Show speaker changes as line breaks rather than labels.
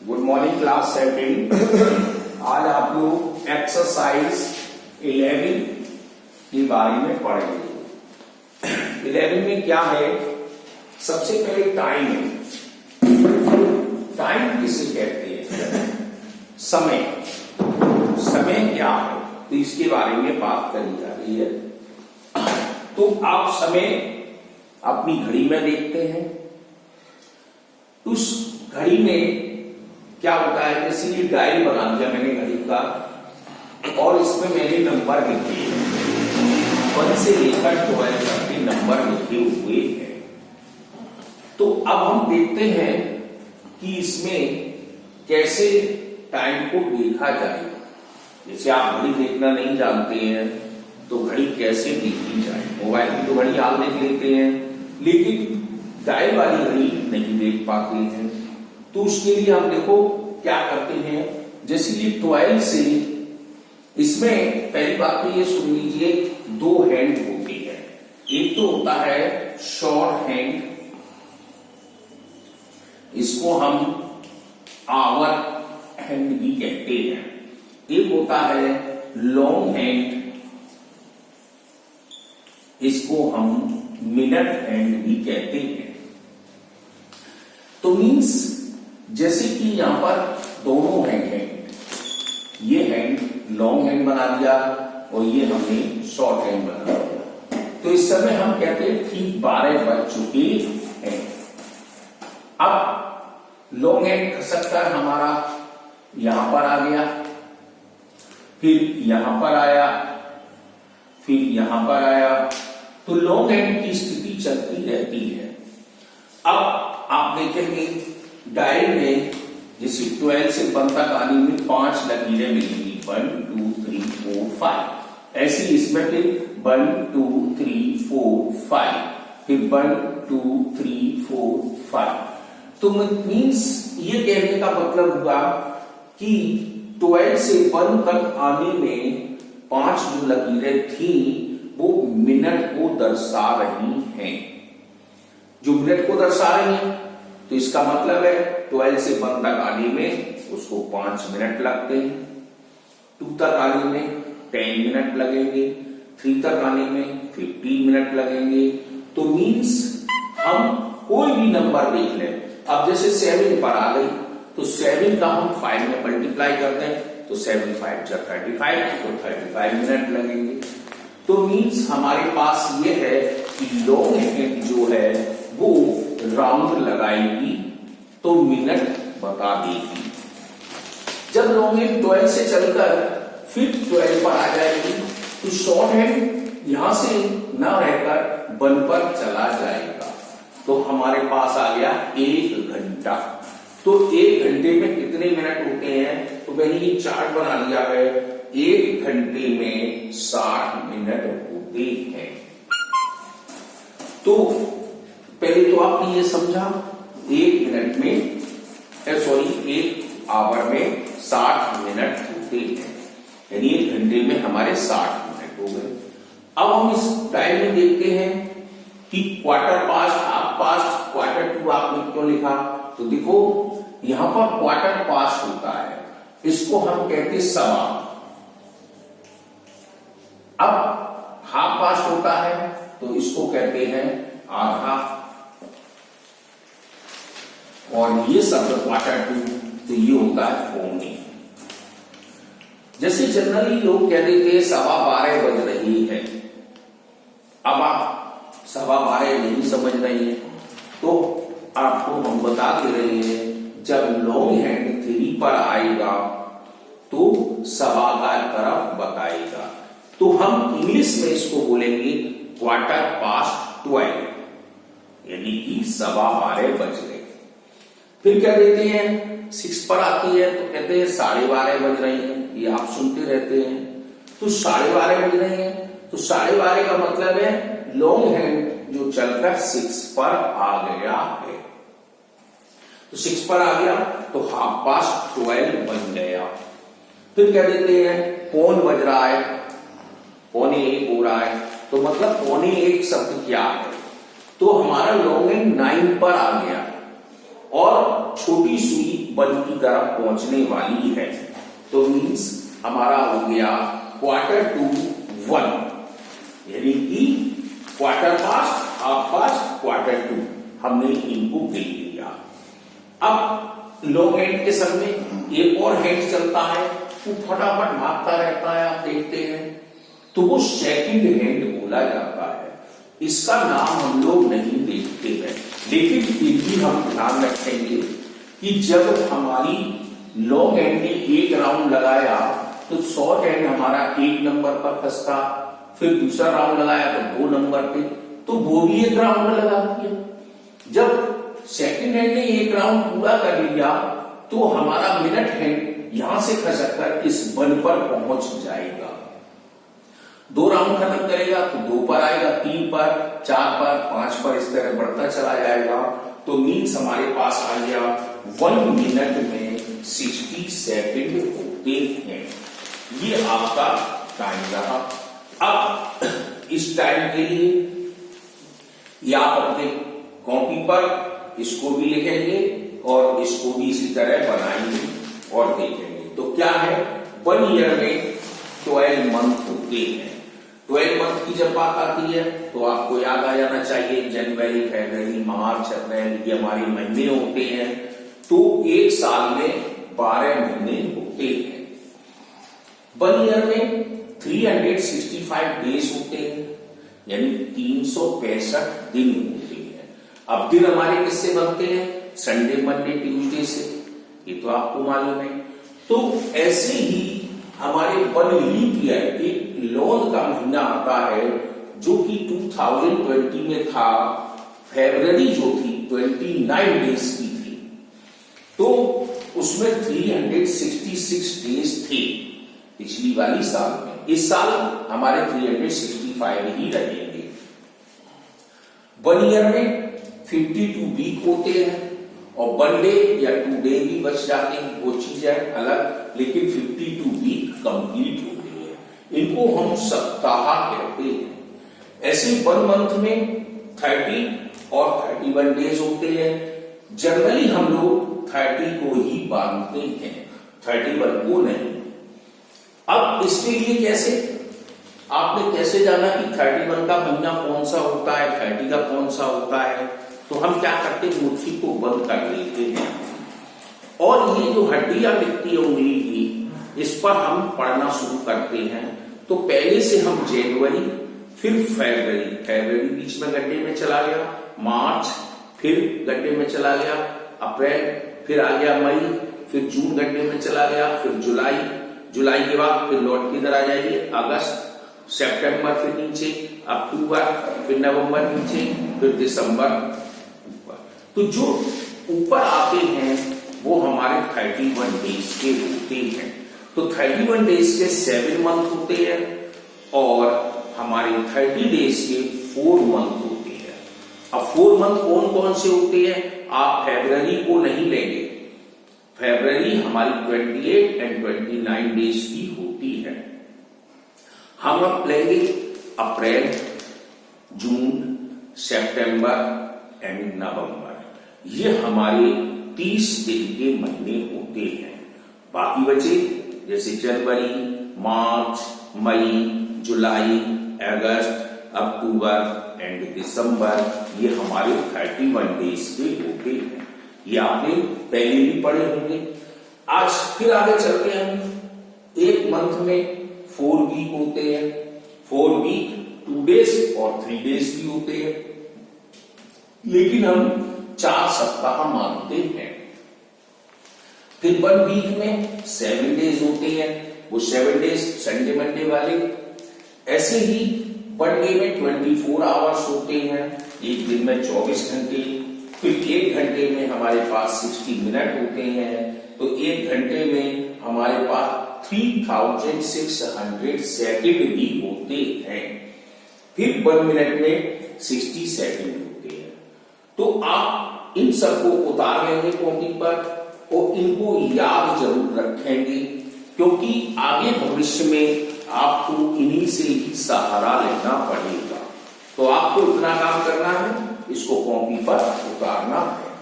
Good morning class 7। आज आप लोग एक्सरसाइज 11 के बारे में पढ़ेंगे। 11 में क्या है, सबसे पहले टाइम है। टाइम किसे कहते हैं? समय। समय क्या है, तो इसके बारे में बात करी जा रही है। तो आप समय अपनी घड़ी में देखते हैं, उस घड़ी में क्या होता है, जैसे ये डायल बना दिया मैंने घड़ी का और इसमें मैंने नंबर लिखे 1 से लेकर 12 तक के नंबर लिखे हुए हैं। तो अब हम देखते हैं कि इसमें कैसे टाइम को देखा जाए। जैसे आप घड़ी देखना नहीं जानते हैं तो घड़ी कैसे देखी जाए। मोबाइल की तो घड़ी आप देख लेते हैं, लेकिन डायल वाली घड़ी नहीं देख पाते हैं। तो उसके लिए हम देखो क्या करते हैं, जैसे ये 12 से, इसमें पहली बात तो ये सुन लीजिए, 2 हैंड होती है। एक तो होता है शॉर्ट हैंड, इसको हम आवर हैंड भी कहते हैं। एक होता है लॉन्ग हैंड, इसको हम मिनट हैंड भी कहते हैं। तो मीन्स जैसे कि यहां पर दोनों हैंड हैं, ये हैंड लॉन्ग हैंड बना दिया और ये हमने शॉर्ट हैंड बना दिया। तो इस समय हम कहते हैं ठीक 12 बज चुके हैं। अब लॉन्ग हैंड खसकता है हमारा, यहां पर आ गया, फिर यहां पर आया, फिर यहां पर आया। तो लॉन्ग हैंड की स्थिति चलती रहती है। अब आप देखेंगे डायल में जैसे 12 से 1 तक आने में 5 लकीरें मिलेंगी, 1 2 3 4 5। ऐसी इसमें फिर 1 2 3 4 5, फिर 1 2 3 4 5। तो मीन्स ये कहने का मतलब हुआ कि 12 से 1 तक आने में 5 जो लकीरें थी वो मिनट को दर्शा रही हैं। जो मिनट को दर्शा रही हैं, तो इसका मतलब है 12 से 1 तक आने में उसको 5 मिनट लगते हैं, 2 तक आने में 10 मिनट लगेंगे, 3 तक आने में 15 मिनट लगेंगे। तो मीन्स हम कोई भी नंबर देख लें, अब जैसे 7 पर आ गई तो 7 का हम 5 में मल्टीप्लाई करते हैं, तो 7 5 जा 35, तो 35 मिनट लगेंगे। तो मीन्स हमारे पास ये है कि लॉन्ग हैंड जो है वो राउंड लगाएगी तो मिनट बता देगी। जब लॉन्ग हैंड 12 से चलकर फिर 12 पर आ जाएगी तो शॉर्ट हैंड यहां से ना रहकर 1 पर चला जाएगा। तो हमारे पास आ गया 1 घंटा। तो 1 घंटे में कितने मिनट होते हैं, तो मैंने ये चार्ट बना लिया है। 1 घंटे में 60 मिनट होते हैं। तो पहले तो आपने ये समझा 1 मिनट में, सॉरी 1 आवर में 60 मिनट होते हैं, यानी 1 घंटे में हमारे 60 मिनट हो गए। अब हम इस डायल में देखते हैं कि quarter past, half past, quarter to आपने क्यों लिखा, तो देखो यहां पर क्वार्टर पास्ट होता है, इसको हम कहते सवा। अब हाफ पास्ट होता है तो इसको कहते हैं आधा, और ये शब्द क्वार्टर टू तो ये होता है पौने। जैसे जनरली लोग कह देते हैं 12:15 बज रही है। अब आप 12:15 नहीं समझ रहे हैं तो आपको हम बता दे रहे हैं, जब लॉन्ग हैंड 3 पर आएगा तो सवा का तरफ बताएगा। तो हम इंग्लिश में इसको बोलेंगे क्वार्टर पास्ट 12, यानी कि 12:15 बज गए। फिर क्या देते हैं, 6 पर आती है तो कहते हैं 12:30 बज रही हैं। ये आप सुनते रहते हैं। तो 12:30 बज रहे हैं, तो 12:30 का मतलब है लॉन्ग हैंड जो चलकर 6 पर आ गया है। तो 6 पर आ गया तो हाफ पास्ट 12 बन गया। फिर क्या देते हैं, पौन बज रहा है, 1:15 हो रहा है, तो मतलब 1:15 शब्द क्या है, तो हमारा लॉन्ग हैंड 9 पर आ गया और छोटी सुई 1 की तरफ पहुंचने वाली है। तो मीन्स हमारा हो गया Q2 1, यानी कि quarter past, half past, Q2 हमने इनको गिन लिया। अब लॉन्ग हैंड के संग में एक और हैंड चलता है, वो फटाफट भागता रहता है, आप देखते हैं, तो वो सेकंड हैंड बोला जाता है। इसका नाम हम लोग नहीं देखते हैं, लेकिन फिर भी हम ध्यान रखेंगे कि जब हमारी लॉन्ग हैंड ने एक राउंड लगाया तो शॉर्ट हैंड हमारा 1 नंबर पर फंसता, फिर दूसरा राउंड लगाया तो 2 नंबर पे, तो वो भी 1 राउंड लगा दिया। जब सेकंड हैंड ने 1 राउंड पूरा कर लिया तो हमारा मिनट हैंड यहां से खसक कर इस 1 पर पहुंच जाएगा। 2 राउंड खत्म करेगा तो 2 पर आएगा, 3 पर, 4 पर, 5 पर, इस तरह बढ़ता चला जाएगा। तो मीन्स हमारे पास आ गया 1 मिनट में 60 सेकंड होते हैं। ये आपका टाइम रहा। अब इस टाइम के लिए या आप अपने कॉपी पर इसको भी लिखेंगे और इसको भी इसी तरह बनाएंगे और देखेंगे। तो क्या है, 1 ईयर में 12 मंथ होते हैं। 12 मंथ की जब बात आती है तो आपको याद आ जाना चाहिए जनवरी, फरवरी, मार्च, अप्रैल, ये हमारे महीने होते हैं। तो एक साल में 12 महीने होते हैं। 1 ईयर में 365 डेज होते हैं, यानी 365 दिन होते हैं। अब दिन हमारे किससे बनते हैं, संडे, मंडे, ट्यूसडे से, ये तो आपको मालूम है। तो ऐसे ही हमारे 1 लीप ईयर, एक लोन का महीना आता है जो कि 2020 में था, फरवरी जो थी 29 डेज की थी, तो उसमें 366 डेज थे पिछली वाली साल में। इस साल हमारे 365 ही रहेंगे। 1 ईयर में 52 वीक होते हैं और 1 डे या 2 डे भी बच जाते हैं, वो चीज है अलग, लेकिन 52 वीक कंप्लीट होते हैं। इनको हम सप्ताह कहते हैं। ऐसे 1 मंथ में 30 और 31 डेज होते हैं। जनरली हम लोग 30 को ही बांधते हैं, 31 को नहीं। अब इसके लिए कैसे, आपने कैसे जाना कि 31 का महीना कौन सा होता है, 30 का कौन सा होता है? तो हम क्या करते हैं, मुट्ठी को बंद कर लेते हैं और ये जो हड्डियां दिखती है उंगली की, इस पर हम पढ़ना शुरू करते हैं। तो पहले से हम जनवरी, फिर फरवरी बीच में गड्ढे में चला गया, मार्च फिर गड्ढे में चला गया, अप्रैल फिर आ गया मई, फिर जून गड्ढे में चला गया, फिर जुलाई के बाद फिर लौट के इधर आ जाइए, अगस्त, सितंबर फिर नीचे, अक्टूबर, फिर नवंबर नीचे, फिर दिसंबर ऊपर। तो जो ऊपर आते हैं वो हमारे 31 डेज के होते हैं। तो 31 डेज के 7 मंथ होते हैं और हमारे 30 डेज के 4 मंथ होते हैं। अब 4 मंथ कौन कौन से होते हैं, आप फरवरी को नहीं लेंगे, फरवरी हमारी 28 और 29 डेज की होती है। हम अब लेंगे अप्रैल, जून, सितंबर एंड नवंबर। ये हमारे 30 दिन के महीने होते हैं। बाकी बचे जैसे जनवरी, मार्च, मई, जुलाई, अगस्त, अक्टूबर एंड दिसंबर, ये हमारे 31 डेज के होते हैं। ये आपने पहले भी पढ़े होंगे। आज फिर आगे चलते हैं। एक मंथ में 4 वीक होते हैं, 4 वीक 2 डेज और 3 डेज भी होते हैं, लेकिन हम 4 सप्ताह मानते हैं। फिर 1 वीक में 7 डेज होते हैं, वो 7 डेज संडे मंडे वाले। ऐसे ही 1 डे में 24 आवर्स होते हैं, एक दिन में 24 घंटे। फिर 1 घंटे में हमारे पास 60 मिनट होते हैं, तो 1 घंटे में हमारे पास 3600 सेकंड भी होते हैं। फिर 1 मिनट में 60 सेकंड होते हैं। तो आप इन सबको उतार लेंगे कॉपी पर और इनको याद जरूर रखेंगे, क्योंकि आगे भविष्य में आपको इन्हीं से ही सहारा लेना पड़ेगा। तो आपको इतना काम करना है, इसको कॉपी पर उतारना है।